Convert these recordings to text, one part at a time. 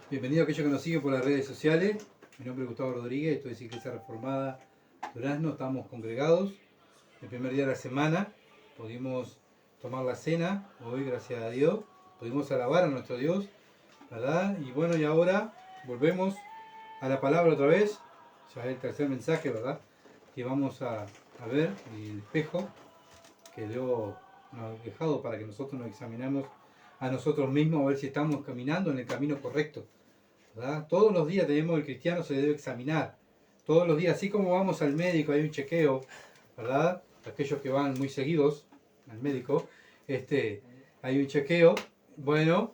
Bienvenido a aquellos que nos siguen por las redes sociales. Mi nombre es Gustavo Rodríguez, estoy de Iglesia Reformada Durazno. Estamos congregados el primer día de la semana. Pudimos tomar la cena hoy, gracias a Dios. Pudimos alabar a nuestro Dios, ¿verdad? Y bueno, y ahora volvemos a la palabra otra vez. Ya es el tercer mensaje, ¿verdad? Que vamos a ver, el espejo que Dios nos ha dejado para que nosotros nos examinemos a nosotros mismos, a ver si estamos caminando en el camino correcto, ¿verdad? Todos los días el cristiano se debe examinar. Todos los días, así como vamos al médico, hay un chequeo, ¿verdad? Aquellos que van muy seguidos al médico, hay un chequeo. Bueno,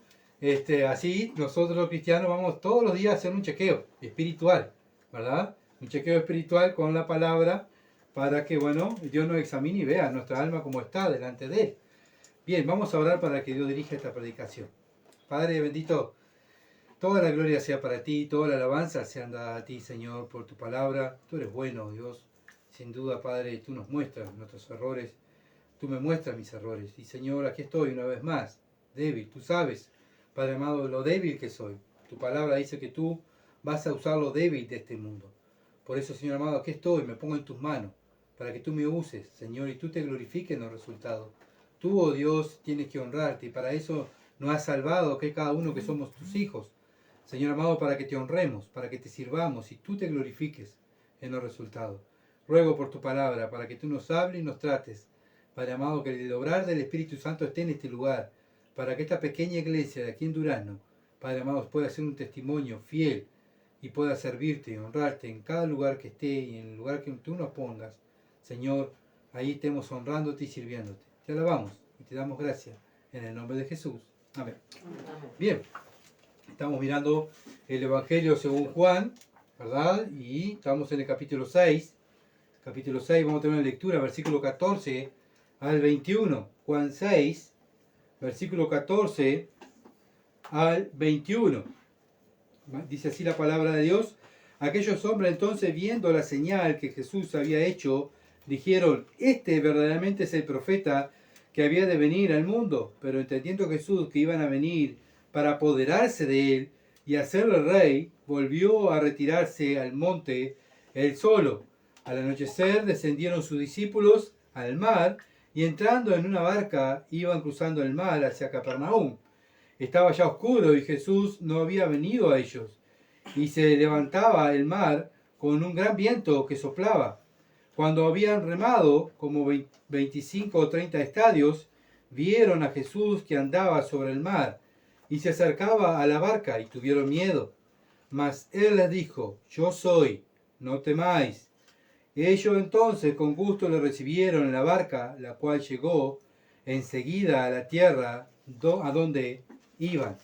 así nosotros los cristianos vamos todos los días a hacer un chequeo espiritual, ¿verdad? Un chequeo espiritual con la palabra para que, bueno, Dios nos examine y vea nuestra alma como está delante de Él. Bien, vamos a orar para que Dios dirija esta predicación. Padre bendito, toda la gloria sea para ti, toda la alabanza sea dada a ti, Señor, por tu palabra. Tú eres bueno, Dios. Sin duda, Padre, tú nos muestras nuestros errores. Tú me muestras mis errores. Y, Señor, aquí estoy una vez más, débil. Tú sabes, Padre amado, lo débil que soy. Tu palabra dice que tú vas a usar lo débil de este mundo. Por eso, Señor amado, aquí estoy, me pongo en tus manos, para que tú me uses, Señor, y tú te glorifiques en los resultados. Tú, oh Dios, tienes que honrarte, y para eso nos has salvado, que cada uno que somos tus hijos. Señor amado, para que te honremos, para que te sirvamos y tú te glorifiques en los resultados. Ruego por tu palabra, para que tú nos hables y nos trates. Padre amado, que el obrar del Espíritu Santo esté en este lugar, para que esta pequeña iglesia de aquí en Durazno, Padre amado, pueda ser un testimonio fiel y pueda servirte y honrarte en cada lugar que esté y en el lugar que tú nos pongas. Señor, ahí estemos honrándote y sirviéndote. Te alabamos y te damos gracias en el nombre de Jesús. Amén. Bien. Estamos mirando el Evangelio según Juan, ¿verdad? Y estamos en el capítulo 6. Capítulo 6, vamos a tener una lectura, versículo 14 al 21. Juan 6, versículo 14 al 21. Dice así la palabra de Dios. Aquellos hombres entonces, viendo la señal que Jesús había hecho, dijeron, este verdaderamente es el profeta que había de venir al mundo. Pero entendiendo Jesús que iban a venir para apoderarse de él y hacerle rey, volvió a retirarse al monte él solo. Al anochecer descendieron sus discípulos al mar y entrando en una barca iban cruzando el mar hacia Capernaum. Estaba ya oscuro y Jesús no había venido a ellos. Y se levantaba el mar con un gran viento que soplaba. Cuando habían remado como 25 o 30 estadios, vieron a Jesús que andaba sobre el mar y se acercaba a la barca y tuvieron miedo. Mas él les dijo, yo soy, no temáis. Ellos entonces con gusto le recibieron en la barca, la cual llegó enseguida a la tierra a donde iban.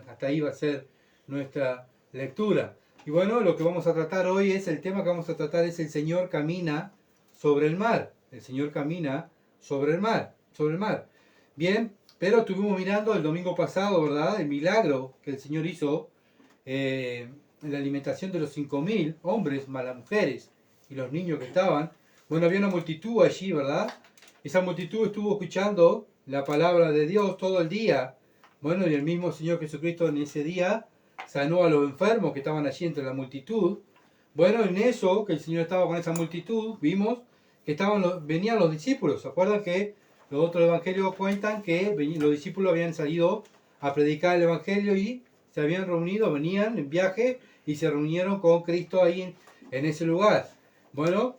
Hasta ahí va a ser nuestra lectura. Y bueno, lo que vamos a tratar hoy es, el tema que vamos a tratar es el Señor camina sobre el mar. El Señor camina sobre el mar. Bien, pero estuvimos mirando el domingo pasado, ¿verdad? El milagro que el Señor hizo en la alimentación de los 5.000 hombres, más las mujeres y los niños que estaban. Bueno, había una multitud allí, ¿verdad? Esa multitud estuvo escuchando la palabra de Dios todo el día. Bueno, y el mismo Señor Jesucristo en ese día sanó a los enfermos que estaban allí entre la multitud. Bueno, en eso, que el Señor estaba con esa multitud, vimos que venían los discípulos. ¿Se acuerdan que los otros evangelios cuentan que los discípulos habían salido a predicar el evangelio y se habían reunido, venían en viaje y se reunieron con Cristo ahí en ese lugar? Bueno,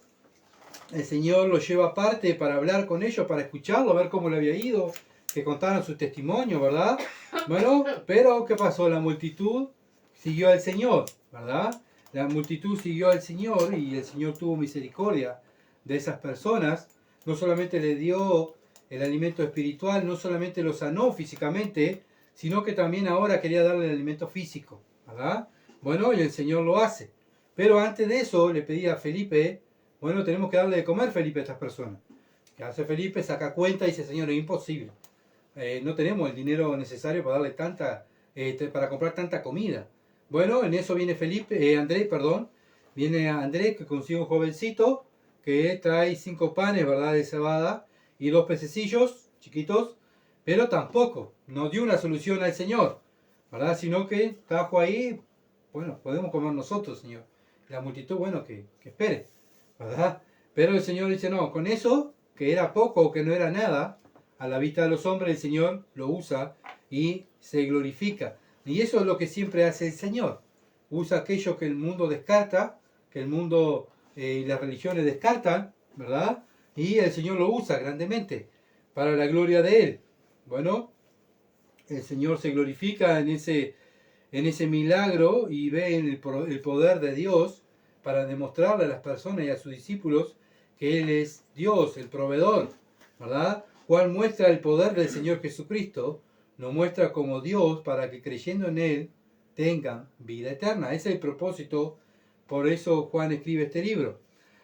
el Señor los lleva aparte para hablar con ellos, para escucharlo, a ver cómo le había ido, que contaran su testimonio, ¿verdad? Bueno, pero ¿qué pasó? La multitud siguió al Señor, ¿verdad? La multitud siguió al Señor y el Señor tuvo misericordia de esas personas. No solamente le dio el alimento espiritual, no solamente lo sanó físicamente, sino que también ahora quería darle el alimento físico, ¿verdad? Bueno, y el Señor lo hace. Pero antes de eso le pedía a Felipe, bueno, tenemos que darle de comer, Felipe, a estas personas. ¿Qué hace Felipe? Saca cuenta y dice, Señor, es imposible. No tenemos el dinero necesario para darle para comprar tanta comida. Bueno, en eso viene Andrés, viene Andrés que consigue un jovencito que trae 5 panes, ¿verdad?, de cebada y 2 pececillos chiquitos, pero tampoco nos dio una solución al Señor, ¿verdad? Sino que trajo ahí, bueno, podemos comer nosotros, Señor. La multitud, bueno, que espere, ¿verdad? Pero el Señor dice, no, con eso, que era poco o que no era nada, a la vista de los hombres, el Señor lo usa y se glorifica. Y eso es lo que siempre hace el Señor. Usa aquello que el mundo descarta, que el mundo y las religiones descartan, ¿verdad? Y el Señor lo usa grandemente para la gloria de Él. Bueno, el Señor se glorifica en ese milagro y ve en el poder de Dios para demostrarle a las personas y a sus discípulos que Él es Dios, el proveedor, ¿verdad? Cual muestra el poder del Señor Jesucristo, nos muestra como Dios para que creyendo en Él tengan vida eterna. Ese es el propósito, por eso Juan escribe este libro.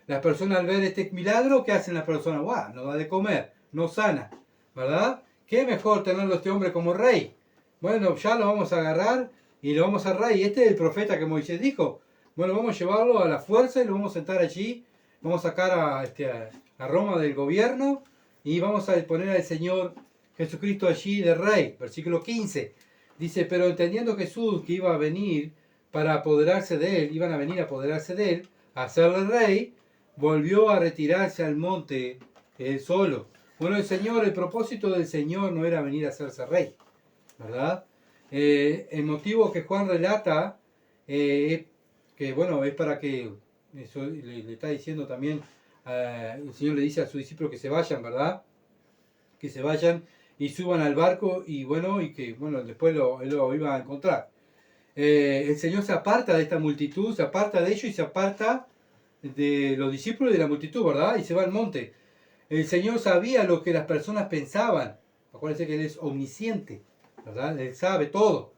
Las personas al ver este milagro, ¿qué hacen las personas? ¡Guau! No da de comer, no sana, ¿verdad? ¿Qué mejor tenerlo a este hombre como rey? Bueno, ya lo vamos a agarrar y lo vamos a rey. Este es el profeta que Moisés dijo. Bueno, vamos a llevarlo a la fuerza y lo vamos a sentar allí. Vamos a sacar a Roma del gobierno y vamos a poner al Señor Jesucristo allí de rey. Versículo 15. Dice, pero entendiendo Jesús que iba a venir para apoderarse de él, iban a venir a apoderarse de él, a hacerle rey, volvió a retirarse al monte él solo. Bueno, el propósito del Señor no era venir a hacerse rey, ¿verdad? El motivo que Juan relata, que bueno, es para que, eso le está diciendo también, el Señor le dice a sus discípulos que se vayan, ¿verdad? Que se vayan y suban al barco y bueno, después él lo iba a encontrar. El Señor se aparta de esta multitud, se aparta de ellos y se aparta de los discípulos y de la multitud, ¿verdad? Y se va al monte. El Señor sabía lo que las personas pensaban. Acuérdense que Él es omnisciente, ¿verdad? Él sabe todo.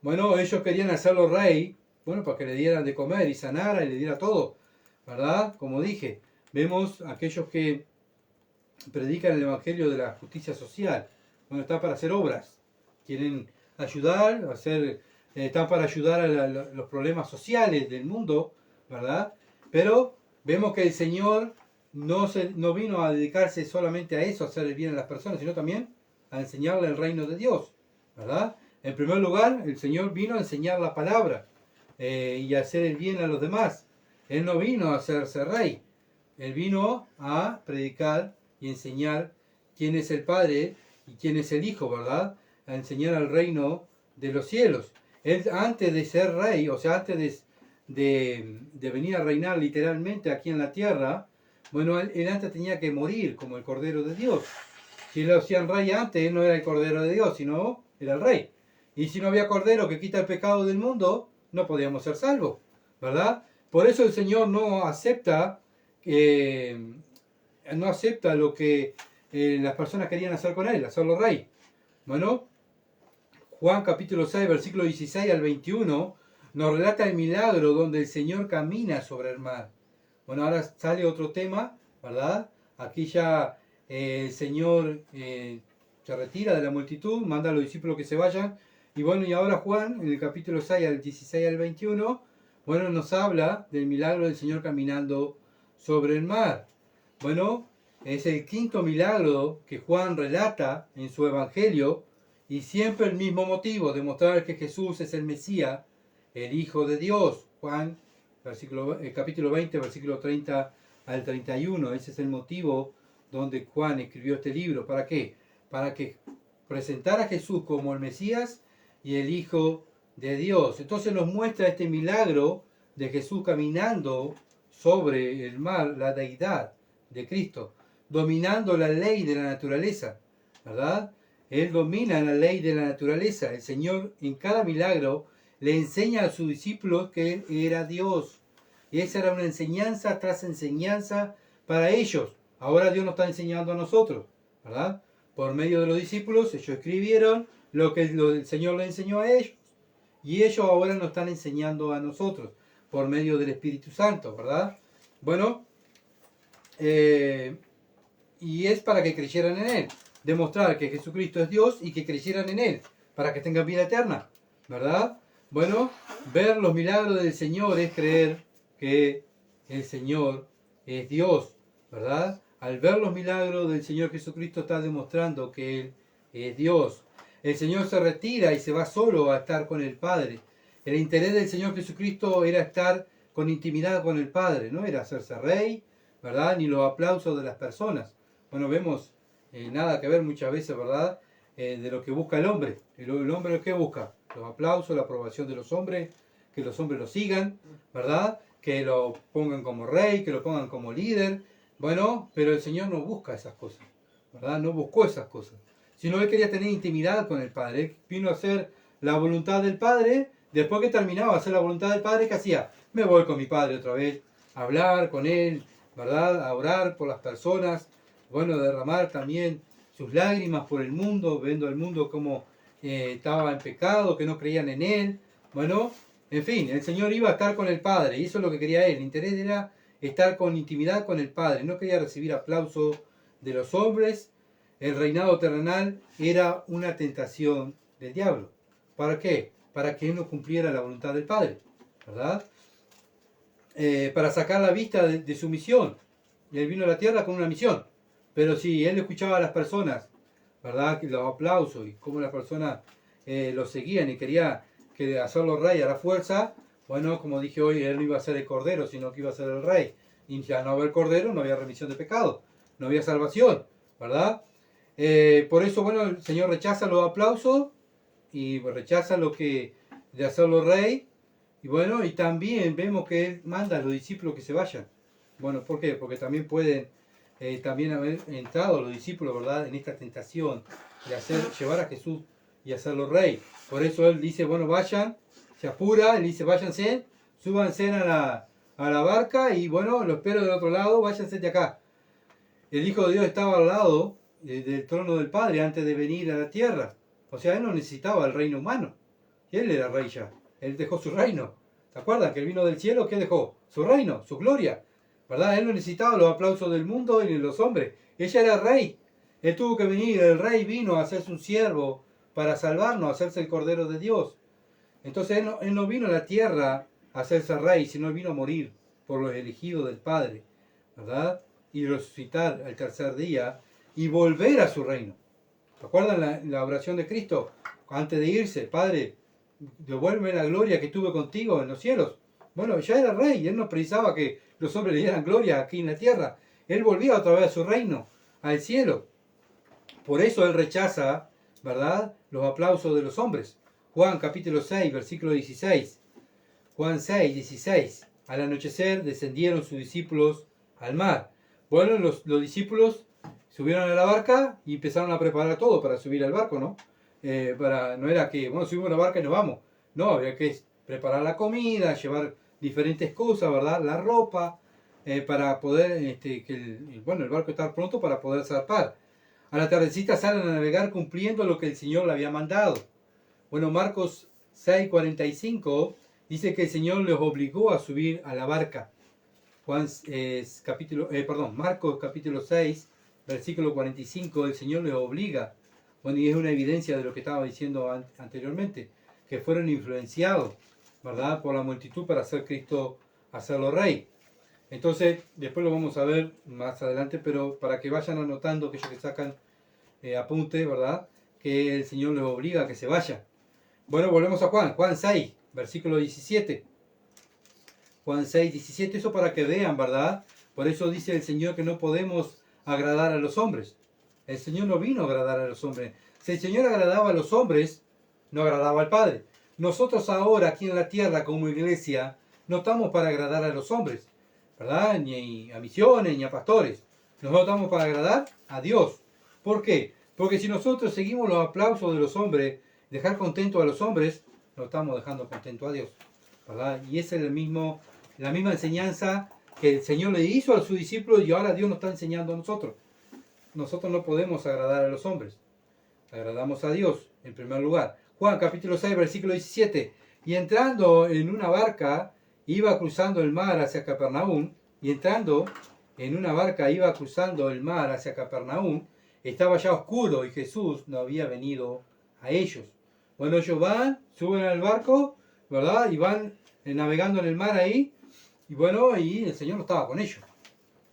Bueno, ellos querían hacerlo rey, bueno, para que le dieran de comer y sanara y le diera todo, ¿verdad? Como dije, vemos aquellos que predican el Evangelio de la justicia social. Bueno, está para hacer obras. Quieren ayudar, están para ayudar a los problemas sociales del mundo, ¿verdad? Pero vemos que el Señor no vino a dedicarse solamente a eso, a hacer el bien a las personas, sino también a enseñarle el reino de Dios, ¿verdad? En primer lugar, el Señor vino a enseñar la palabra y a hacer el bien a los demás. Él no vino a hacerse rey, Él vino a predicar y enseñar quién es el Padre y quién es el Hijo, ¿verdad? A enseñar al reino de los cielos. Él antes de ser rey, o sea, antes de venir a reinar literalmente aquí en la tierra, bueno, él antes tenía que morir como el Cordero de Dios. Si lo hacían rey antes, él no era el Cordero de Dios, sino era el rey. Y si no había Cordero que quita el pecado del mundo, no podíamos ser salvos, ¿verdad? Por eso el Señor no acepta lo que las personas querían hacer con él, hacerlo rey. Bueno, Juan capítulo 6, versículo 16 al 21, nos relata el milagro donde el Señor camina sobre el mar. Bueno, ahora sale otro tema, ¿verdad? Aquí ya el Señor se retira de la multitud, manda a los discípulos que se vayan. Y bueno, y ahora Juan, en el capítulo 6, al 16 al 21, bueno, nos habla del milagro del Señor caminando sobre el mar. Bueno, es el quinto milagro que Juan relata en su evangelio y siempre el mismo motivo, demostrar que Jesús es el Mesías, el Hijo de Dios. Juan, capítulo 20, versículo 30 al 31. Ese es el motivo donde Juan escribió este libro. ¿Para qué? Para que presentara a Jesús como el Mesías y el Hijo de Dios. Entonces nos muestra este milagro de Jesús caminando sobre el mar, la deidad de Cristo, dominando la ley de la naturaleza, ¿verdad? Él domina la ley de la naturaleza. El Señor en cada milagro le enseña a sus discípulos que Él era Dios. Y esa era una enseñanza tras enseñanza para ellos. Ahora Dios nos está enseñando a nosotros, ¿verdad? Por medio de los discípulos, ellos escribieron lo que el Señor le enseñó a ellos. Y ellos ahora nos están enseñando a nosotros, por medio del Espíritu Santo, ¿verdad? Bueno, y es para que creyeran en Él. Demostrar que Jesucristo es Dios y que creyeran en Él, para que tengan vida eterna, ¿verdad? Bueno, ver los milagros del Señor es creer que el Señor es Dios, ¿verdad? Al ver los milagros del Señor Jesucristo está demostrando que Él es Dios. El Señor se retira y se va solo a estar con el Padre. El interés del Señor Jesucristo era estar con intimidad con el Padre, no era hacerse rey, ¿verdad? Ni los aplausos de las personas. Bueno, vemos nada que ver muchas veces, ¿verdad? De lo que busca el hombre. El hombre, ¿qué busca? Los aplausos, la aprobación de los hombres, que los hombres lo sigan, ¿verdad? Que lo pongan como rey, que lo pongan como líder. Bueno, pero el Señor no busca esas cosas, ¿verdad? No buscó esas cosas. Sino él quería tener intimidad con el Padre. Él vino a hacer la voluntad del Padre. Después que terminaba de hacer la voluntad del Padre, ¿qué hacía? Me voy con mi Padre otra vez a hablar con Él, ¿verdad? A orar por las personas. Bueno, derramar también sus lágrimas por el mundo, viendo el mundo como estaba en pecado, que no creían en Él. Bueno, en fin, el Señor iba a estar con el Padre y eso es lo que quería Él. El interés era estar con intimidad con el Padre. No quería recibir aplauso de los hombres. El reinado terrenal era una tentación del diablo. ¿Para qué? Para que él no cumpliera la voluntad del Padre, ¿verdad? Para sacar la vista de su misión. Él vino a la tierra con una misión. Pero si él escuchaba a las personas, ¿verdad? Los aplausos y cómo las personas lo seguían y quería que hacerlo rey a la fuerza, bueno, como dije hoy, él no iba a ser el cordero, sino que iba a ser el rey. Y ya no había el cordero, no había remisión de pecado, no había salvación, ¿verdad? Por eso, bueno, el Señor rechaza los aplausos y rechaza lo que de hacerlo rey. Y bueno, y también vemos que Él manda a los discípulos que se vayan. Bueno, ¿por qué? Porque también pueden también haber entrado los discípulos, ¿verdad?, en esta tentación de llevar a Jesús y hacerlo rey. Por eso Él dice, bueno, vayan, se apura, Él dice, váyanse, súbanse a la barca y bueno, lo espero del otro lado, váyanse de acá. El Hijo de Dios estaba al lado del trono del Padre antes de venir a la tierra. O sea, Él no necesitaba el reino humano. Él era rey ya. Él dejó su reino. ¿Se acuerdan que Él vino del cielo? ¿Qué dejó? Su reino, su gloria. ¿Verdad? Él no necesitaba los aplausos del mundo ni de los hombres. Ella era rey. Él tuvo que venir. El rey vino a hacerse un siervo para salvarnos, a hacerse el Cordero de Dios. Entonces él no vino a la tierra a hacerse rey, sino Él vino a morir por los elegidos del Padre. ¿Verdad? Y resucitar al tercer día y volver a su reino. ¿Se acuerdan la oración de Cristo? Antes de irse, Padre, devuelve la gloria que tuve contigo en los cielos. Bueno, ya era rey, él no precisaba que los hombres le dieran gloria aquí en la tierra. Él volvía otra vez a su reino, al cielo. Por eso él rechaza, ¿verdad?, los aplausos de los hombres. Juan capítulo 6, versículo 16. Juan 6, 16. Al anochecer descendieron sus discípulos al mar. Bueno, los discípulos subieron a la barca y empezaron a preparar todo para subir al barco, ¿no? No era que, bueno, subimos a la barca y nos vamos. No, había que preparar la comida, llevar diferentes cosas, ¿verdad? La ropa, para poder, el barco estar pronto para poder zarpar. A la tardecita salen a navegar cumpliendo lo que el Señor le había mandado. Bueno, Marcos 6:45 dice que el Señor les obligó a subir a la barca. Marcos capítulo 6, versículo 45, el Señor les obliga. Bueno, y es una evidencia de lo que estaba diciendo anteriormente, que fueron influenciados, ¿verdad?, por la multitud para hacer Cristo, hacerlo rey. Entonces, después lo vamos a ver más adelante, pero para que vayan anotando, aquellos que sacan apunte, ¿verdad?, que el Señor les obliga a que se vayan. Bueno, volvemos a Juan 6, versículo 17. Juan 6, 17, eso para que vean, ¿verdad? Por eso dice el Señor que no podemos agradar a los hombres. El Señor no vino a agradar a los hombres. Si el Señor agradaba a los hombres, no agradaba al Padre. Nosotros ahora aquí en la tierra como iglesia no estamos para agradar a los hombres, ¿verdad? Ni a misiones, ni a pastores. Nosotros estamos para agradar a Dios. ¿Por qué? Porque si nosotros seguimos los aplausos de los hombres, dejar contento a los hombres, no estamos dejando contento a Dios, ¿verdad? Y esa es la misma enseñanza que el Señor le hizo a sus discípulos y ahora Dios nos está enseñando a nosotros. Nosotros no podemos agradar a los hombres. Agradamos a Dios en primer lugar. Juan capítulo 6, versículo 17. Y entrando en una barca, iba cruzando el mar hacia Capernaum. Estaba ya oscuro y Jesús no había venido a ellos. Bueno, ellos suben al barco, ¿verdad? Y van navegando en el mar ahí. Y bueno, y el Señor no estaba con ellos.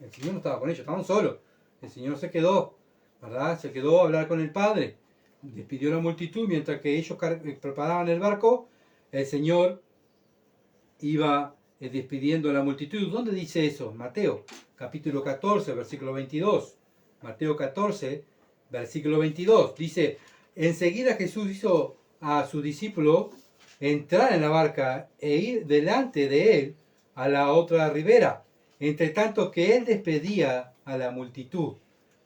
Estaban solos. El Señor se quedó, ¿verdad? Se quedó a hablar con el Padre. despidió la multitud, mientras que ellos preparaban el barco, el Señor iba despidiendo a la multitud. ¿Dónde dice eso? Mateo, capítulo 14, versículo 22. Mateo 14, versículo 22. Dice, enseguida Jesús hizo a su discípulo entrar en la barca e ir delante de él a la otra ribera, entre tanto que él despedía a la multitud.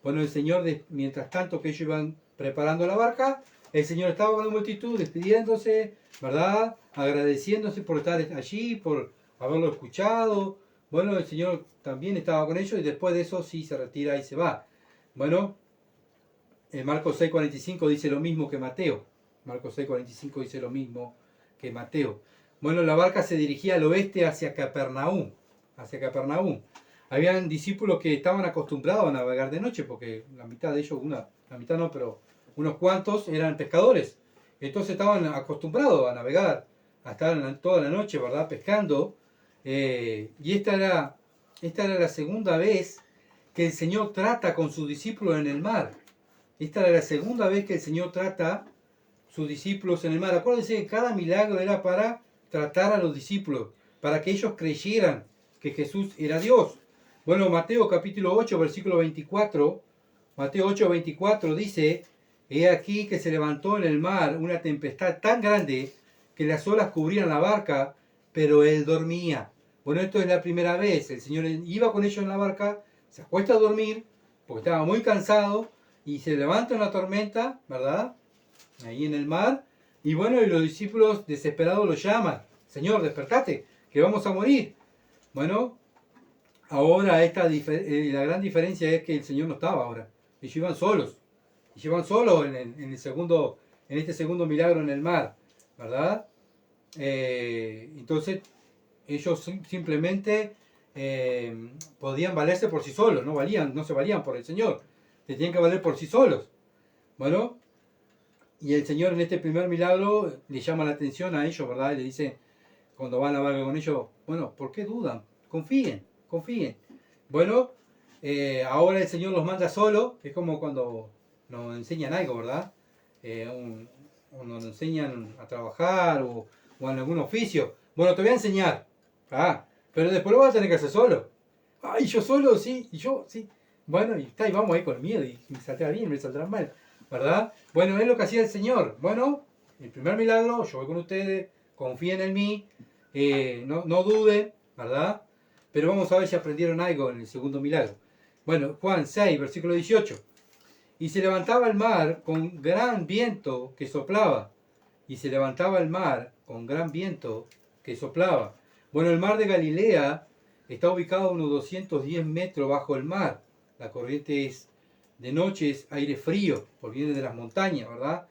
Bueno, el Señor, mientras tanto que ellos iban preparando la barca, el Señor estaba con la multitud, despidiéndose, ¿verdad? Agradeciéndose por estar allí, por haberlo escuchado. Bueno, el Señor también estaba con ellos y después de eso sí se retira y se va. Bueno, en Marcos 6:45 dice lo mismo que Mateo. Marcos 6:45 dice lo mismo que Mateo. Bueno, la barca se dirigía al oeste hacia Capernaum. Hacia Capernaum. Habían discípulos que estaban acostumbrados a navegar de noche, porque la mitad de ellos, la mitad no, pero unos cuantos eran pescadores. Entonces estaban acostumbrados a navegar, a estar toda la noche, ¿verdad? Pescando. Y esta era la segunda vez que el Señor trata con sus discípulos en el mar. Esta era la segunda vez que el Señor trata sus discípulos en el mar. Acuérdense que cada milagro era para tratar a los discípulos, para que ellos creyeran que Jesús era Dios. Bueno, Mateo capítulo 8, versículo 24, Mateo 8, 24 dice, he aquí que se levantó en el mar una tempestad tan grande que las olas cubrían la barca, pero él dormía. Bueno, esto es la primera vez. El Señor iba con ellos en la barca, se acuesta a dormir, porque estaba muy cansado, y se levanta una tormenta, ¿verdad? Ahí en el mar. Y bueno, y los discípulos desesperados lo llaman. Señor, despertate, que vamos a morir. Bueno, ahora la gran diferencia es que el Señor no estaba ahora. Ellos iban solos. Ellos iban solos en este segundo milagro en el mar, ¿verdad? Entonces, ellos simplemente podían valerse por sí solos, no se valían por el Señor. Se tenían que valer por sí solos. Bueno, y el Señor en este primer milagro le llama la atención a ellos, ¿verdad? Y le dice, cuando van a la barca con ellos, bueno, ¿por qué dudan? Confíen. Bueno, ahora el Señor los manda solo, es como cuando nos enseñan algo, ¿verdad? O nos enseñan a trabajar o en algún oficio. Bueno, te voy a enseñar, pero después lo vas a tener que hacer solo. Ay, yo solo, sí, y yo, sí. Bueno, y vamos ahí con miedo, y me saldrá bien, me saldrá mal, ¿verdad? Bueno, es lo que hacía el Señor. Bueno, el primer milagro, yo voy con ustedes, confíen en mí, no duden, ¿verdad? Pero vamos a ver si aprendieron algo en el segundo milagro. Bueno, Juan 6, versículo 18. Y se levantaba el mar con gran viento que soplaba. Y se levantaba el mar con gran viento que soplaba. Bueno, el mar de Galilea está ubicado a unos 210 metros bajo el mar. La corriente es de noche, es aire frío, porque viene de las montañas, ¿verdad?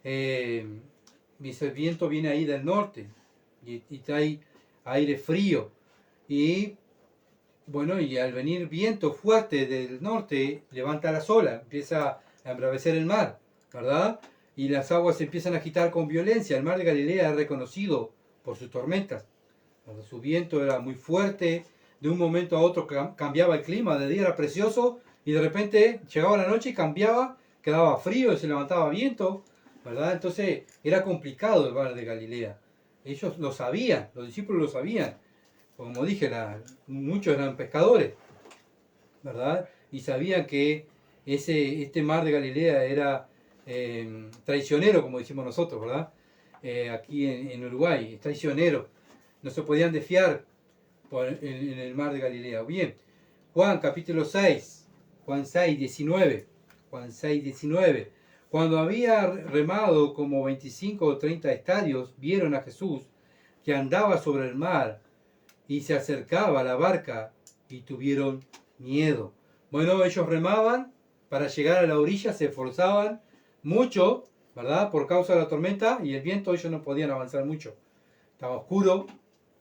El viento viene ahí del norte y trae aire frío. Y bueno, y al venir viento fuerte del norte, levanta las olas, empieza a embravecer el mar, ¿verdad? Y las aguas se empiezan a agitar con violencia. El mar de Galilea es reconocido por sus tormentas. Su viento era muy fuerte, de un momento a otro cambiaba el clima, de día era precioso y de repente llegaba la noche y cambiaba, quedaba frío y se levantaba viento, ¿verdad? Entonces era complicado el mar de Galilea. Ellos lo sabían, los discípulos lo sabían. Como dije, muchos eran pescadores, ¿verdad? Y sabían que este mar de Galilea era traicionero, como decimos nosotros, ¿verdad? Aquí en Uruguay, es traicionero. No se podían desfiar en el mar de Galilea. Bien, Juan capítulo 6, Juan 6, 19. Juan 6, 19. Cuando había remado como 25 o 30 estadios, vieron a Jesús que andaba sobre el mar y se acercaba a la barca y tuvieron miedo. Bueno, ellos remaban para llegar a la orilla, se esforzaban mucho, ¿verdad? Por causa de la tormenta y el viento, ellos no podían avanzar mucho. Estaba oscuro,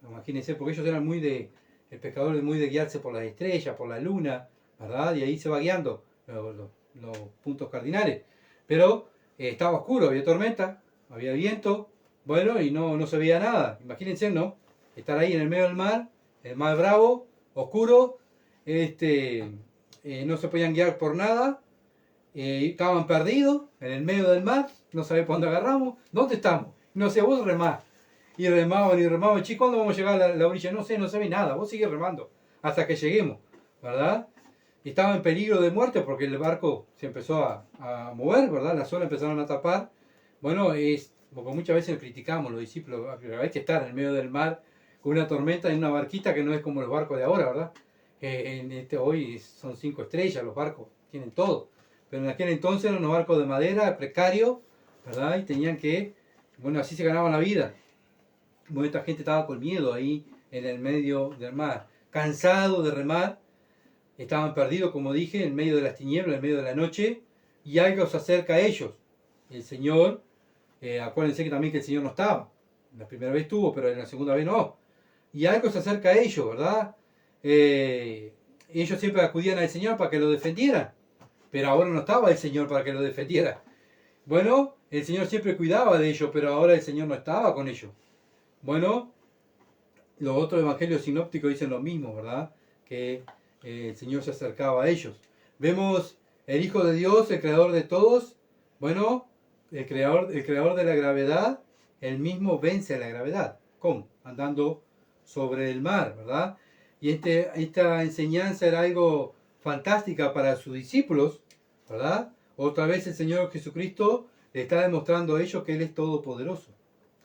imagínense, porque ellos eran el pescador es muy de guiarse por las estrellas, por la luna, ¿verdad? Y ahí se va guiando los puntos cardinales. Pero estaba oscuro, había tormenta, había viento, bueno, y no se veía nada. Imagínense, ¿no? Estar ahí en el medio del mar, el mar bravo, oscuro, no se podían guiar por nada, estaban perdidos en el medio del mar, no sabía por dónde agarramos, ¿dónde estamos? No sé, vos remás. Y remaban, chicos, ¿cuándo vamos a llegar a la orilla? No sé, no se ve nada, vos sigues remando hasta que lleguemos, ¿verdad? Y estaba en peligro de muerte porque el barco se empezó a mover, ¿verdad? Las olas empezaron a tapar. Bueno, porque muchas veces criticamos los discípulos, pero hay que estar en el medio del mar con una tormenta en una barquita que no es como los barcos de ahora, ¿verdad? Hoy son 5 estrellas, los barcos tienen todo. Pero en aquel entonces eran unos barcos de madera, precarios, ¿verdad? Y tenían que, bueno, así se ganaban la vida. Bueno, esta gente estaba con miedo ahí en el medio del mar, cansado de remar. Estaban perdidos, como dije, en medio de las tinieblas, en medio de la noche, y algo se acerca a ellos. El Señor, acuérdense que también que el Señor no estaba. La primera vez estuvo, pero en la segunda vez no. Y algo se acerca a ellos, ¿verdad? Ellos siempre acudían al Señor para que lo defendiera, pero ahora no estaba el Señor para que lo defendiera. Bueno, el Señor siempre cuidaba de ellos, pero ahora el Señor no estaba con ellos. Bueno, los otros evangelios sinópticos dicen lo mismo, ¿verdad? Que el Señor se acercaba a ellos. Vemos el Hijo de Dios, el creador de todos. Bueno, el creador de la gravedad, él mismo vence a la gravedad. ¿Cómo? Andando sobre el mar, ¿verdad? Y esta enseñanza era algo fantástica para sus discípulos, ¿verdad? Otra vez el Señor Jesucristo le está demostrando a ellos que Él es todopoderoso,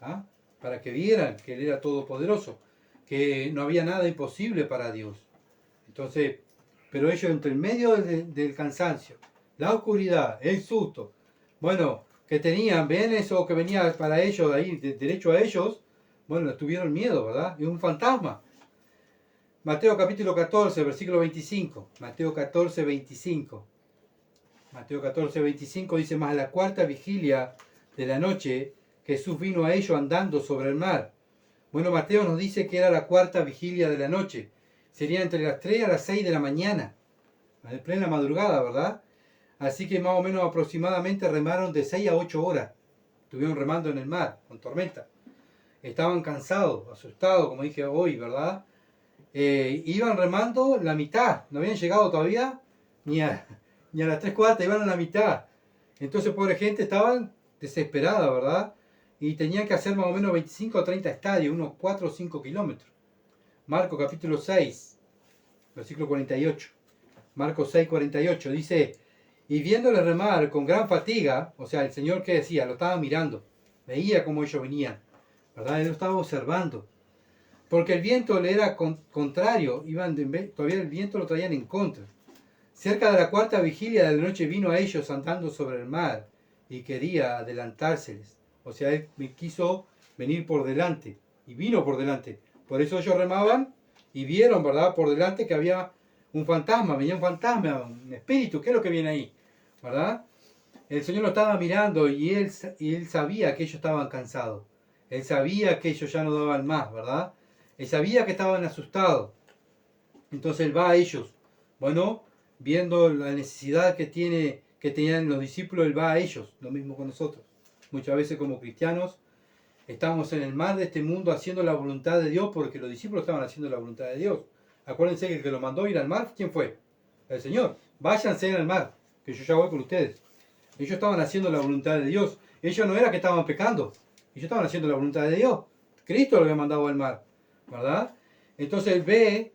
¿ah? Para que vieran que Él era todopoderoso, que no había nada imposible para Dios. Entonces, pero ellos entre el medio del cansancio, la oscuridad, el susto, bueno, que tenían, ven eso que venía para ellos ahí, derecho a ellos, bueno, tuvieron miedo, ¿verdad? Es un fantasma. Mateo capítulo 14, versículo 25. Mateo 14, 25. Mateo 14, 25 dice, más a la cuarta vigilia de la noche, Jesús vino a ellos andando sobre el mar. Bueno, Mateo nos dice que era la cuarta vigilia de la noche. Sería entre las 3 a las 6 de la mañana. En plena madrugada, ¿verdad? Así que más o menos aproximadamente remaron de 6 a 8 horas. Estuvieron remando en el mar, con tormenta. Estaban cansados, asustados, como dije hoy, ¿verdad? Iban remando la mitad. No habían llegado todavía ni a las 3/4, iban a la mitad. Entonces, pobre gente, estaban desesperada, ¿verdad? Y tenían que hacer más o menos 25 o 30 estadios, unos 4 o 5 kilómetros. Marcos capítulo 6, versículo 48. Marcos 6, 48 dice, y viéndole remar con gran fatiga, o sea, el Señor, ¿qué decía? Lo estaba mirando, veía cómo ellos venían, ¿verdad? Él lo estaba observando. Porque el viento le era contrario, todavía el viento lo traían en contra. Cerca de la cuarta vigilia de la noche vino a ellos andando sobre el mar y quería adelantárseles. O sea, él me quiso venir por delante y vino por delante. Por eso ellos remaban y vieron, ¿verdad? Por delante que había un fantasma, venía un fantasma, un espíritu. ¿Qué es lo que viene ahí? ¿Verdad? El Señor lo estaba mirando y él sabía que ellos estaban cansados. Él sabía que ellos ya no daban más, ¿verdad? Él sabía que estaban asustados. Entonces él va a ellos. Bueno, viendo la necesidad que tenían los discípulos, él va a ellos. Lo mismo con nosotros. Muchas veces como cristianos estamos en el mar de este mundo haciendo la voluntad de Dios porque los discípulos estaban haciendo la voluntad de Dios. Acuérdense que el que lo mandó ir al mar, ¿quién fue? El Señor. Váyanse al mar, que yo ya voy con ustedes. Ellos estaban haciendo la voluntad de Dios. Ellos no era que estaban pecando. Ellos estaban haciendo la voluntad de Dios. Cristo lo había mandado al mar, ¿verdad? Entonces él ve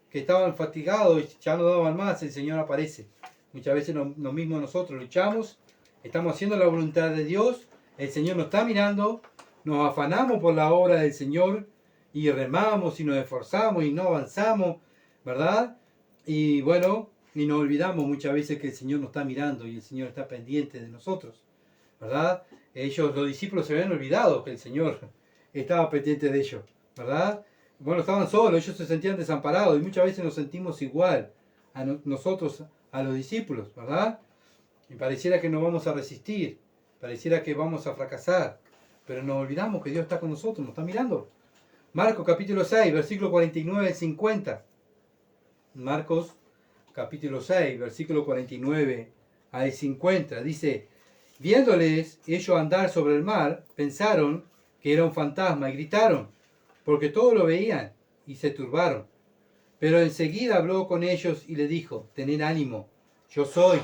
que estaban fatigados y ya no daban más, el Señor aparece. Muchas veces lo mismo nosotros luchamos, estamos haciendo la voluntad de Dios, el Señor nos está mirando, nos afanamos por la obra del Señor y remamos y nos esforzamos y no avanzamos, ¿verdad? Y bueno, y nos olvidamos muchas veces que el Señor nos está mirando y el Señor está pendiente de nosotros, ¿verdad? Los discípulos se habían olvidado que el Señor estaba pendiente de ellos, ¿verdad? Bueno, estaban solos, ellos se sentían desamparados y muchas veces nos sentimos igual a nosotros, a los discípulos, ¿verdad? Y pareciera que no vamos a resistir, pareciera que vamos a fracasar, pero nos olvidamos que Dios está con nosotros, nos está mirando. Marcos capítulo 6, versículo 49 al 50. Marcos capítulo 6, versículo 49 al 50. Dice, viéndoles ellos andar sobre el mar, pensaron que era un fantasma y gritaron, porque todos lo veían y se turbaron. Pero enseguida habló con ellos y le dijo, tened ánimo, yo soy,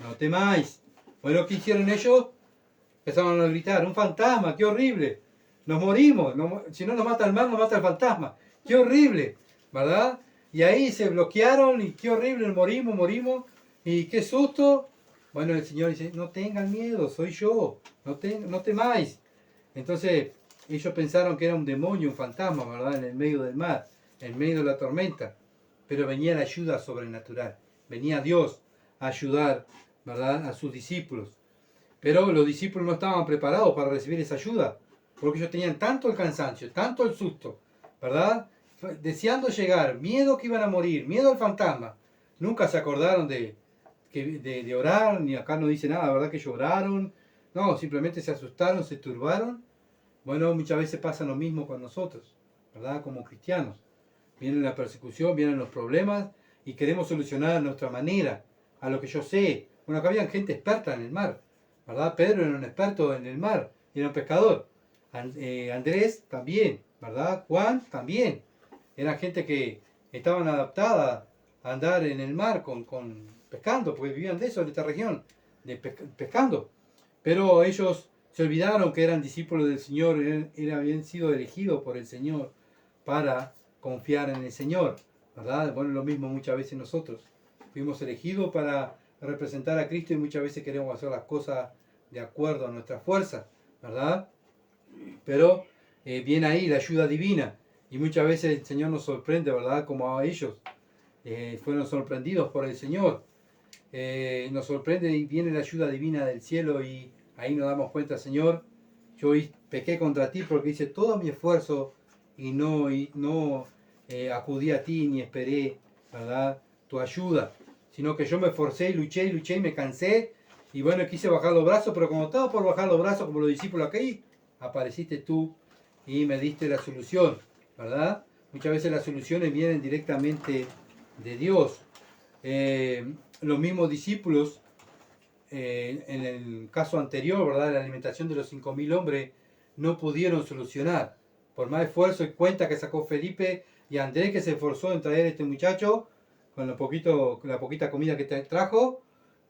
no temáis. Bueno, ¿qué hicieron ellos? Empezaron a gritar, un fantasma, qué horrible, nos morimos, si no nos mata el mar, nos mata el fantasma, qué horrible, ¿verdad? Y ahí se bloquearon y qué horrible, morimos, y qué susto. Bueno, el Señor dice, no tengan miedo, soy yo, no temáis. Entonces, ellos pensaron que era un demonio, un fantasma, ¿verdad? En el medio del mar, en medio de la tormenta. Pero venía la ayuda sobrenatural, venía Dios a ayudar, ¿verdad?, a sus discípulos. Pero los discípulos no estaban preparados para recibir esa ayuda, porque ellos tenían tanto el cansancio, tanto el susto, ¿verdad? Deseando llegar, miedo que iban a morir, miedo al fantasma. Nunca se acordaron de orar, ni acá no dice nada, ¿verdad? Que lloraron. No, simplemente se asustaron, se turbaron. Bueno, muchas veces pasa lo mismo con nosotros, ¿verdad? Como cristianos. Viene la persecución, vienen los problemas y queremos solucionar a nuestra manera, a lo que yo sé. Bueno, acá había gente experta en el mar, ¿verdad? Pedro era un experto en el mar, era un pescador. Andrés también, ¿verdad? Juan también. Eran gente que estaban adaptada a andar en el mar con pescando, porque vivían de eso, de esta región, de pescando. Pero ellos se olvidaron que eran discípulos del Señor, habían sido elegidos por el Señor para confiar en el Señor, ¿verdad? Bueno, lo mismo muchas veces nosotros. Fuimos elegidos para representar a Cristo y muchas veces queremos hacer las cosas de acuerdo a nuestra fuerza, ¿verdad? Pero viene ahí la ayuda divina y muchas veces el Señor nos sorprende, ¿verdad? Como a ellos fueron sorprendidos por el Señor. Nos sorprende y viene la ayuda divina del cielo y ahí nos damos cuenta, Señor, yo pequé contra ti porque hice todo mi esfuerzo y no acudí a ti ni esperé, ¿verdad?, tu ayuda, sino que yo me esforcé y luché y me cansé y bueno, quise bajar los brazos, pero como estaba por bajar los brazos como los discípulos aquí, apareciste tú y me diste la solución, ¿verdad? Muchas veces las soluciones vienen directamente de Dios. Los mismos discípulos, en el caso anterior, ¿verdad?, la alimentación de los 5.000 hombres, no pudieron solucionar. Por más esfuerzo y cuenta que sacó Felipe y Andrés, que se esforzó en traer a este muchacho con la poquita comida que trajo,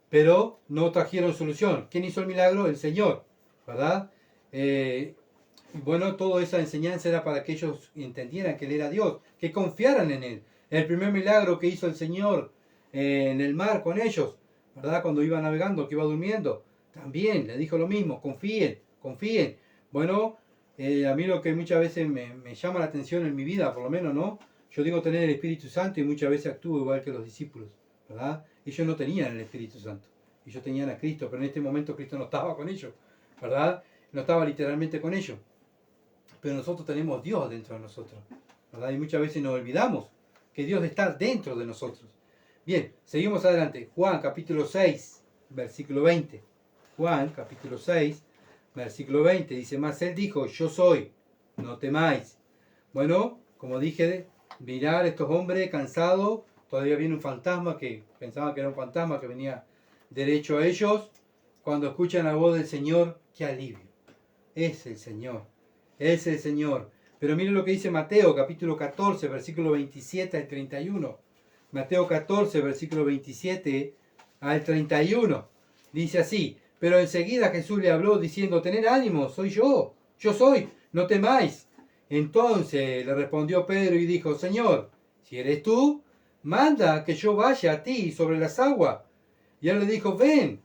pero no trajeron solución. ¿Quién hizo el milagro? El Señor, ¿verdad? Bueno, toda esa enseñanza era para que ellos entendieran que Él era Dios, que confiaran en Él. El primer milagro que hizo el Señor en el mar con ellos, ¿verdad? Cuando iba navegando, que iba durmiendo, también le dijo lo mismo, confíen. Bueno, a mí lo que muchas veces me llama la atención en mi vida, por lo menos, ¿no? Yo digo tener el Espíritu Santo y muchas veces actúo igual que los discípulos, ¿verdad? Ellos no tenían el Espíritu Santo, ellos tenían a Cristo, pero en este momento Cristo no estaba con ellos, ¿verdad? No estaba literalmente con ellos. Pero nosotros tenemos Dios dentro de nosotros, ¿verdad? Y muchas veces nos olvidamos que Dios está dentro de nosotros. Bien, seguimos adelante. Juan capítulo 6, versículo 20. Juan capítulo 6, versículo 20. Dice, mas Él dijo, yo soy, no temáis. Bueno, como dije, mirar a estos hombres cansados, todavía viene un fantasma que pensaba que era un fantasma que venía derecho a ellos. Cuando escuchan la voz del Señor, qué alivio. Es el Señor. Es el Señor. Pero miren lo que dice Mateo, capítulo 14, versículo 27 al 31. Mateo 14, versículo 27 al 31. Dice así, pero enseguida Jesús le habló diciendo, tened ánimo, soy yo soy, no temáis. Entonces le respondió Pedro y dijo, Señor, si eres tú, manda que yo vaya a ti sobre las aguas. Y él le dijo, ven.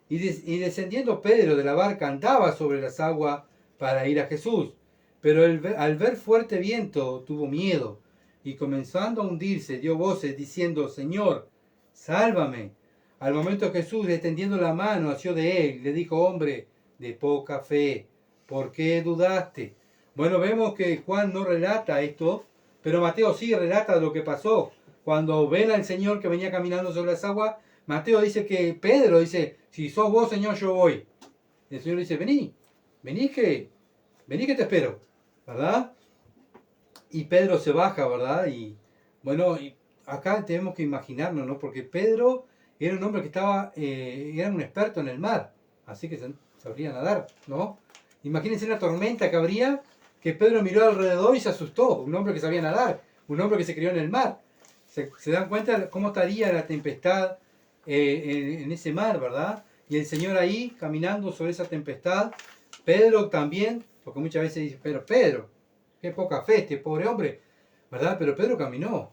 Y descendiendo Pedro de la barca andaba sobre las aguas para ir a Jesús. Pero al ver fuerte viento tuvo miedo y comenzando a hundirse dio voces diciendo, Señor, sálvame. Al momento Jesús, extendiendo la mano, asió de él, le dijo, hombre de poca fe, ¿por qué dudaste? Bueno, vemos que Juan no relata esto, pero Mateo sí relata lo que pasó. Cuando ven al Señor que venía caminando sobre las aguas, Mateo dice que Pedro dice, si sos vos, Señor, yo voy. El Señor dice, vení que te espero, ¿verdad? Y Pedro se baja, ¿verdad? Y bueno, y acá tenemos que imaginarnos, ¿no? Porque Pedro era un hombre que era un experto en el mar, así que sabría nadar, ¿no? Imagínense la tormenta que habría, que Pedro miró alrededor y se asustó. Un hombre que sabía nadar, un hombre que se crió en el mar. ¿Se dan cuenta cómo estaría la tempestad en ese mar, ¿verdad? Y el Señor ahí caminando sobre esa tempestad. Pedro también, porque muchas veces dice, pero Pedro, qué poca fe este pobre hombre, ¿verdad? Pero Pedro caminó.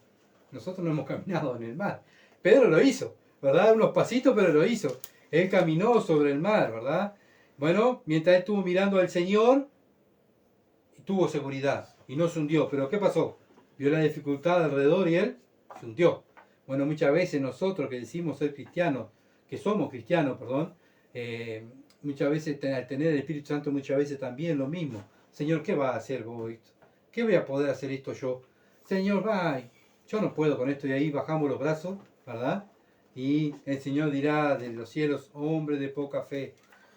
Nosotros no hemos caminado en el mar. Pedro lo hizo, ¿verdad? Unos pasitos, pero lo hizo. Él caminó sobre el mar, ¿verdad? Bueno, mientras él estuvo mirando al Señor, tuvo seguridad y no se hundió. Pero ¿qué pasó? Vio la dificultad alrededor y él se hundió. Bueno, muchas veces nosotros que decimos ser cristianos, que somos cristianos, perdón, muchas veces al tener el Espíritu Santo, muchas veces también lo mismo. Señor, ¿qué va a hacer vos esto? ¿Qué voy a poder hacer esto yo? Señor, yo no puedo con esto. Y ahí bajamos los brazos, ¿verdad? Y el Señor dirá de los cielos, hombre de poca fe.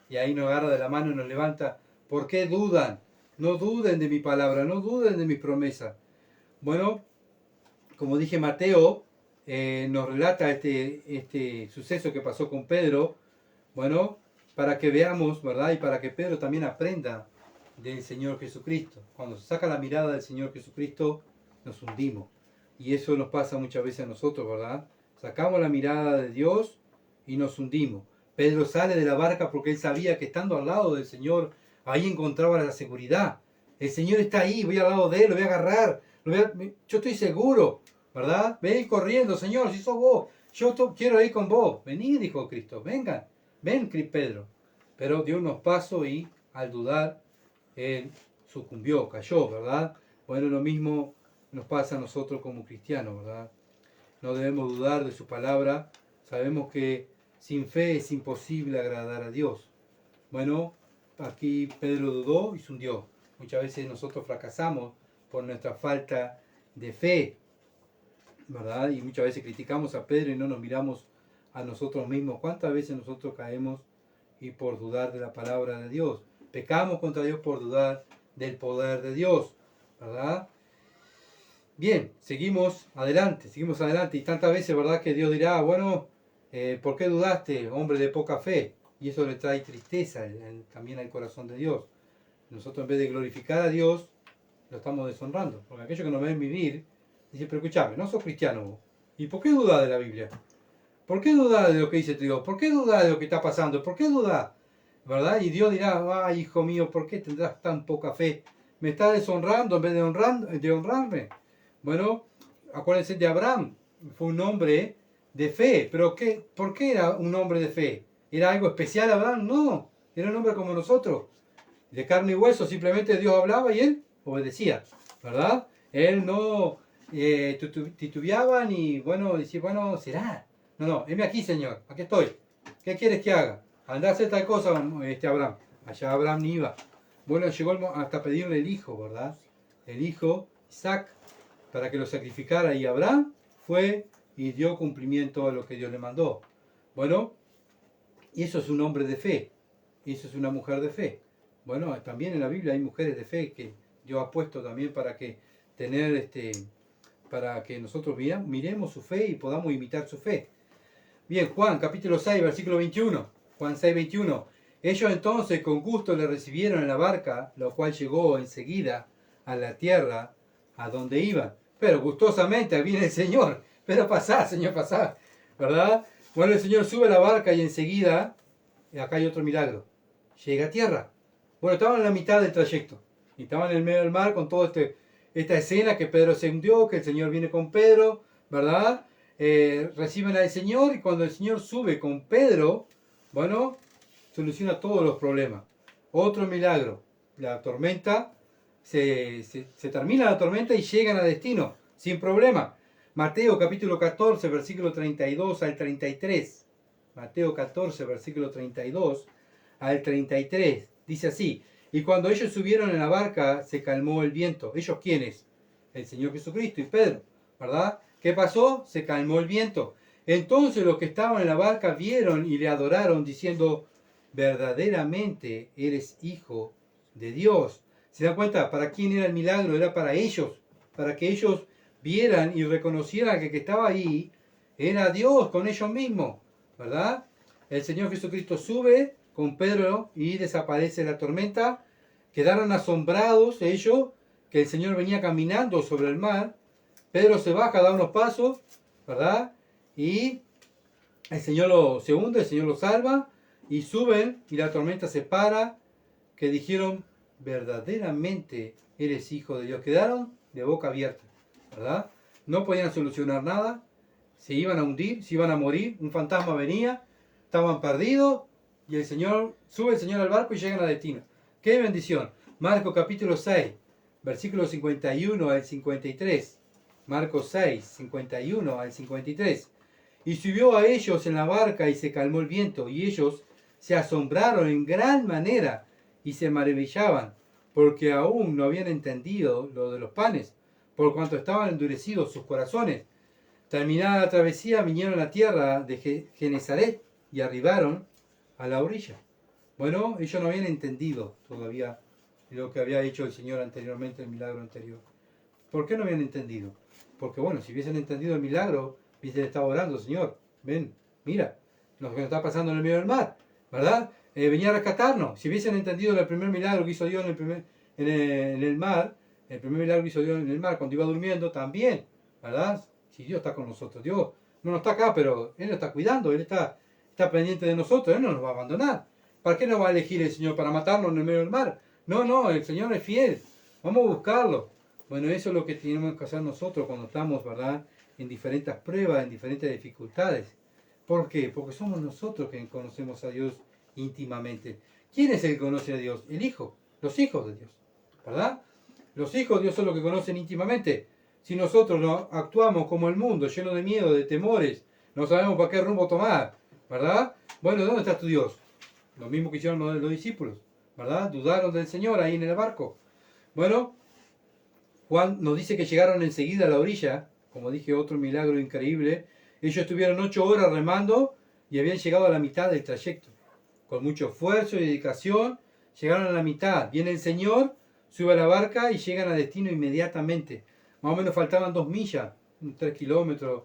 Y ahí nos agarra de la mano y nos levanta. ¿Por qué dudan? No duden de mi palabra, no duden de mis promesas. Bueno, como dije, Mateo nos relata este suceso que pasó con Pedro. Bueno, para que veamos, ¿verdad? Y para que Pedro también aprenda del Señor Jesucristo. Cuando se saca la mirada del Señor Jesucristo, nos hundimos. Y eso nos pasa muchas veces a nosotros, ¿verdad? Sacamos la mirada de Dios y nos hundimos. Pedro sale de la barca porque él sabía que estando al lado del Señor, ahí encontraba la seguridad. El Señor está ahí, voy al lado de él, lo voy a agarrar. Yo estoy seguro, ¿verdad? Ven corriendo, Señor, si sos vos. Yo quiero ir con vos. Vení, dijo Cristo, vengan. Ven, Pedro. Pero dio unos pasos y al dudar, él sucumbió, cayó, ¿verdad? Bueno, lo mismo nos pasa a nosotros como cristianos, ¿verdad? No debemos dudar de su palabra. Sabemos que sin fe es imposible agradar a Dios. Bueno, aquí Pedro dudó y se hundió. Muchas veces nosotros fracasamos por nuestra falta de fe, ¿verdad? Y muchas veces criticamos a Pedro y no nos miramos a nosotros mismos. ¿Cuántas veces nosotros caemos y por dudar de la palabra de Dios? Pecamos contra Dios por dudar del poder de Dios, ¿verdad? Bien, seguimos adelante. Y tantas veces, ¿verdad? Que Dios dirá, bueno, ¿por qué dudaste, hombre de poca fe? Y eso le trae tristeza también al corazón de Dios. Nosotros en vez de glorificar a Dios, lo estamos deshonrando. Porque aquellos que nos ven vivir, dicen, pero escuchame, no sos cristiano vos. ¿Y por qué dudás de la Biblia? ¿Por qué dudás de lo que dice Dios? ¿Por qué dudás de lo que está pasando? ¿Por qué dudás? ¿Verdad? Y Dios dirá, ay, hijo mío, ¿por qué tendrás tan poca fe? ¿Me estás deshonrando en vez de honrarme? Bueno, acuérdense de Abraham, fue un hombre de fe. ¿Pero por qué era un hombre de fe? ¿Era algo especial Abraham? No, era un hombre como nosotros. De carne y hueso, simplemente Dios hablaba y él obedecía, ¿verdad? Él no titubeaba ni, bueno, decía, bueno, será. No, heme aquí, Señor, aquí estoy. ¿Qué quieres que haga? Andá a hacer tal cosa, Abraham. Allá Abraham ni iba. Bueno, llegó hasta pedirle el hijo, ¿verdad? El hijo, Isaac, para que lo sacrificara. Y Abraham fue y dio cumplimiento a lo que Dios le mandó. Bueno, y eso es un hombre de fe. Y eso es una mujer de fe. Bueno, también en la Biblia hay mujeres de fe que Dios ha puesto también para que para que nosotros miremos su fe y podamos imitar su fe. Bien, Juan capítulo 6, versículo 21. Juan 6, 21. Ellos entonces con gusto le recibieron en la barca, lo cual llegó enseguida a la tierra a donde iban. Pero gustosamente viene el Señor. Pero pasá, Señor, pasá. ¿Verdad? Bueno, el Señor sube a la barca y enseguida, acá hay otro milagro, llega a tierra. Bueno, estaban en la mitad del trayecto. Y estaban en el medio del mar con toda esta escena que Pedro se hundió, que el Señor viene con Pedro, ¿verdad? Reciben al Señor y cuando el Señor sube con Pedro, bueno, soluciona todos los problemas. Otro milagro. La tormenta, se termina la tormenta y llegan a destino, sin problema. Mateo capítulo 14, versículo 32 al 33. Mateo 14, versículo 32 al 33. Dice así, y cuando ellos subieron en la barca, se calmó el viento. ¿Ellos quiénes? El Señor Jesucristo y Pedro, ¿verdad? ¿Qué pasó? Se calmó el viento. Entonces los que estaban en la barca vieron y le adoraron, diciendo, verdaderamente eres hijo de Dios. ¿Se dan cuenta? ¿Para quién era el milagro? Era para ellos, para que ellos vieran y reconocieran que el que estaba ahí era Dios con ellos mismos, ¿verdad? El Señor Jesucristo sube con Pedro y desaparece la tormenta. Quedaron asombrados ellos que el Señor venía caminando sobre el mar. Pedro se baja, da unos pasos, ¿verdad? Y el Señor se hunde, el Señor lo salva y suben y la tormenta se para, que dijeron, verdaderamente eres hijo de Dios. Quedaron de boca abierta, ¿verdad? No podían solucionar nada, se iban a hundir, se iban a morir, un fantasma venía, estaban perdidos y sube el Señor al barco y llegan a destino. ¡Qué bendición! Marcos capítulo 6, versículos 51 al 53. Marcos 6, 51 al 53. Y subió a ellos en la barca y se calmó el viento, y ellos se asombraron en gran manera y se maravillaban, porque aún no habían entendido lo de los panes, por cuanto estaban endurecidos sus corazones. Terminada la travesía, vinieron a la tierra de Genezaret y arribaron a la orilla. Bueno, ellos no habían entendido todavía lo que había hecho el Señor anteriormente, el milagro anterior. ¿Por qué no habían entendido? Porque bueno, si hubiesen entendido el milagro, hubiesen estado orando, Señor, ven, mira, lo que nos está pasando en el medio del mar, ¿verdad? Venía a rescatarnos. Si hubiesen entendido el primer milagro que hizo Dios en el mar, el primer milagro que hizo Dios en el mar cuando iba durmiendo, también, ¿verdad? Si Dios está con nosotros, Dios no está acá, pero Él nos está cuidando, Él está pendiente de nosotros, Él no nos va a abandonar. ¿Para qué nos va a elegir el Señor? ¿Para matarnos en el medio del mar? No, el Señor es fiel, vamos a buscarlo. Bueno, eso es lo que tenemos que hacer nosotros cuando estamos, ¿verdad?, en diferentes pruebas, en diferentes dificultades. ¿Por qué? Porque somos nosotros que conocemos a Dios íntimamente. ¿Quién es el que conoce a Dios? El Hijo, los hijos de Dios, ¿verdad? Los hijos de Dios son los que conocen íntimamente. Si nosotros no actuamos como el mundo, lleno de miedo, de temores, no sabemos para qué rumbo tomar, ¿verdad? Bueno, ¿dónde está tu Dios? Lo mismo que hicieron los discípulos, ¿verdad? Dudaron del Señor ahí en el barco. Bueno, Juan nos dice que llegaron enseguida a la orilla, como dije, otro milagro increíble. Ellos estuvieron 8 horas remando y habían llegado a la mitad del trayecto. Con mucho esfuerzo y dedicación, llegaron a la mitad. Viene el Señor, sube a la barca y llegan a destino inmediatamente. Más o menos faltaban 2 millas, 3 kilómetros,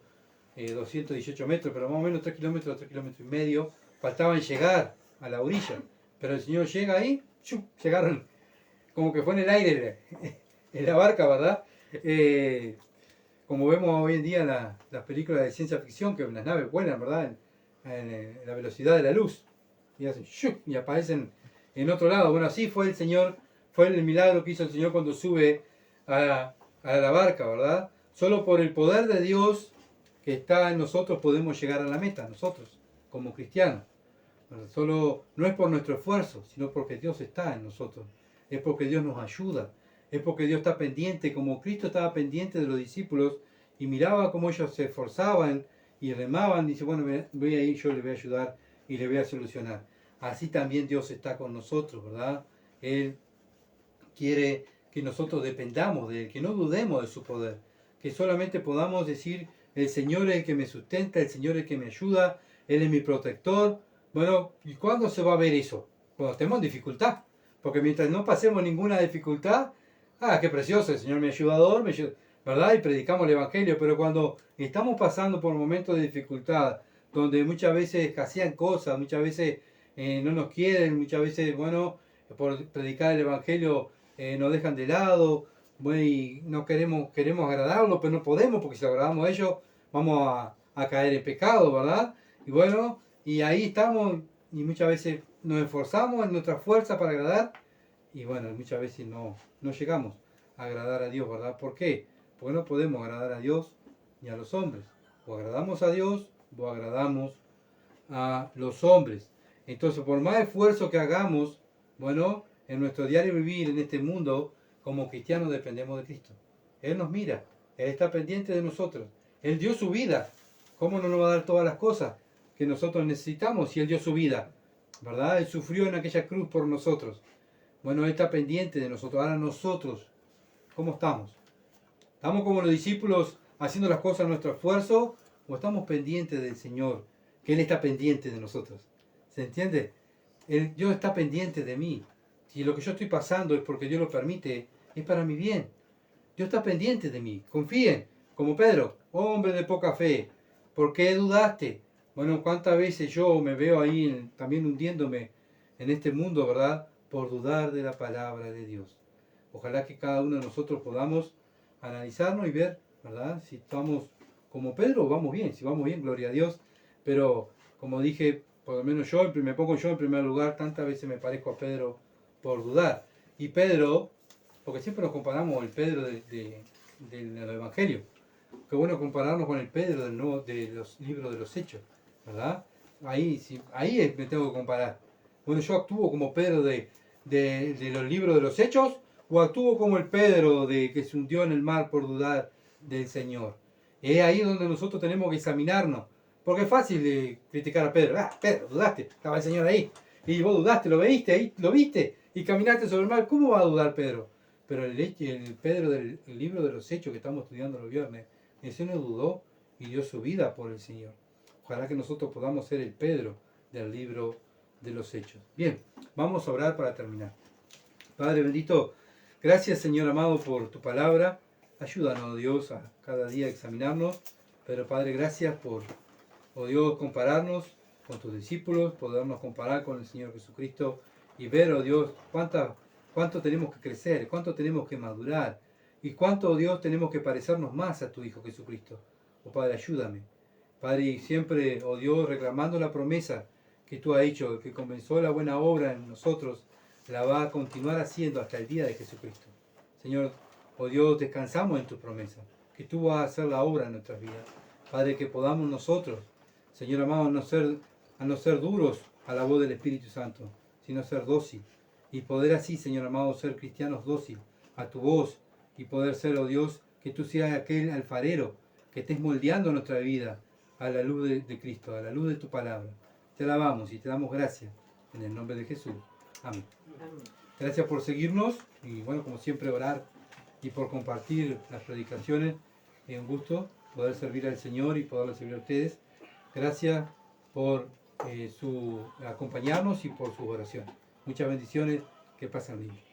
218 metros, pero más o menos 3 kilómetros, 3 kilómetros y medio. Faltaban llegar a la orilla. Pero el Señor llega ahí, ¡chum!, llegaron como que fue en el aire en la barca, ¿verdad? Como vemos hoy en día en las películas de ciencia ficción, que las naves vuelan, ¿verdad? En la velocidad de la luz. Y hacen ¡shup! Y aparecen en otro lado. Bueno, así fue el Señor, fue el milagro que hizo el Señor cuando sube a la barca, ¿verdad? Solo por el poder de Dios que está en nosotros podemos llegar a la meta, nosotros, como cristianos. Solo no es por nuestro esfuerzo, sino porque Dios está en nosotros. Es porque Dios nos ayuda. Es porque Dios está pendiente, como Cristo estaba pendiente de los discípulos y miraba cómo ellos se esforzaban y remaban. Dice, bueno, voy a ir, yo le voy a ayudar y le voy a solucionar. Así también Dios está con nosotros, ¿verdad? Él quiere que nosotros dependamos de Él, que no dudemos de su poder, que solamente podamos decir, el Señor es el que me sustenta, el Señor es el que me ayuda, Él es mi protector. Bueno, ¿y cuándo se va a ver eso? Cuando estemos en dificultad. Porque mientras no pasemos ninguna dificultad, qué precioso, el Señor mi ayudador, ¿verdad? Y predicamos el Evangelio, pero cuando estamos pasando por momentos de dificultad, donde muchas veces escasean cosas, muchas veces no nos quieren, muchas veces, bueno, por predicar el Evangelio nos dejan de lado, bueno, y no queremos agradarlo, pero no podemos, porque si agradamos a ellos, vamos a caer en pecado, ¿verdad? Y bueno, y ahí estamos, y muchas veces nos esforzamos en nuestra fuerza para agradar, y bueno, muchas veces no llegamos a agradar a Dios, ¿verdad? ¿Por qué? Porque no podemos agradar a Dios ni a los hombres. O agradamos a Dios o agradamos a los hombres. Entonces, por más esfuerzo que hagamos, bueno, en nuestro diario vivir en este mundo, como cristianos dependemos de Cristo. Él nos mira, Él está pendiente de nosotros. Él dio su vida. ¿Cómo no nos va a dar todas las cosas que nosotros necesitamos si Él dio su vida? ¿Verdad? Él sufrió en aquella cruz por nosotros. Bueno, Él está pendiente de nosotros. Ahora nosotros, ¿cómo estamos? ¿Estamos como los discípulos haciendo las cosas a nuestro esfuerzo o estamos pendientes del Señor, que Él está pendiente de nosotros? ¿Se entiende? Dios está pendiente de mí. Si lo que yo estoy pasando es porque Dios lo permite, es para mi bien. Dios está pendiente de mí. Confíen, como Pedro, hombre de poca fe. ¿Por qué dudaste? Bueno, cuántas veces yo me veo ahí también hundiéndome en este mundo, ¿verdad? Por dudar de la palabra de Dios. Ojalá que cada uno de nosotros podamos analizarnos y ver, ¿verdad? Si estamos como Pedro, vamos bien. Si vamos bien, gloria a Dios. pero como dije, por lo menos yo me pongo yo en primer lugar, tantas veces me parezco a Pedro por dudar. Y Pedro, porque siempre nos comparamos el Pedro del Evangelio, qué bueno compararnos con el Pedro de los libros de los Hechos, ¿verdad? Ahí me tengo que comparar. Bueno, yo actúo como Pedro de los libros de los Hechos, o actúo como el Pedro que se hundió en el mar por dudar del Señor. Es ahí donde nosotros tenemos que examinarnos, porque es fácil de criticar a Pedro. Pedro, dudaste, estaba el Señor ahí, y vos dudaste, lo veiste ahí, lo viste, y caminaste sobre el mar. ¿Cómo va a dudar Pedro? Pero el Pedro del libro de los Hechos que estamos estudiando los viernes, ese no dudó y dio su vida por el Señor. Ojalá que nosotros podamos ser el Pedro del libro de los Hechos. Bien, vamos a orar para terminar. Padre bendito, gracias Señor amado por tu palabra. Ayúdanos, Dios, a cada día examinarnos. Pero Padre, gracias por, oh Dios, compararnos con tus discípulos, podernos comparar con el Señor Jesucristo y ver, oh Dios, cuánto tenemos que crecer, cuánto tenemos que madurar y cuánto, oh Dios, tenemos que parecernos más a tu Hijo Jesucristo. Oh Padre, ayúdame. Padre, y siempre, oh Dios, reclamando la promesa que tú has hecho, que comenzó la buena obra en nosotros, la va a continuar haciendo hasta el día de Jesucristo. Señor, oh Dios, descansamos en tu promesa, que tú vas a hacer la obra en nuestras vidas. Padre, que podamos nosotros, Señor amado, a no ser duros a la voz del Espíritu Santo, sino ser dócil. Y poder así, Señor amado, ser cristianos dócil a tu voz y poder ser, oh Dios, que tú seas aquel alfarero que estés moldeando nuestra vida a la luz de Cristo, a la luz de tu palabra. Te alabamos y te damos gracias en el nombre de Jesús. Amén. Gracias por seguirnos y bueno, como siempre, orar y por compartir las predicaciones. Es un gusto poder servir al Señor y poderle servir a ustedes. Gracias por acompañarnos y por sus oraciones. Muchas bendiciones, que pasen bien.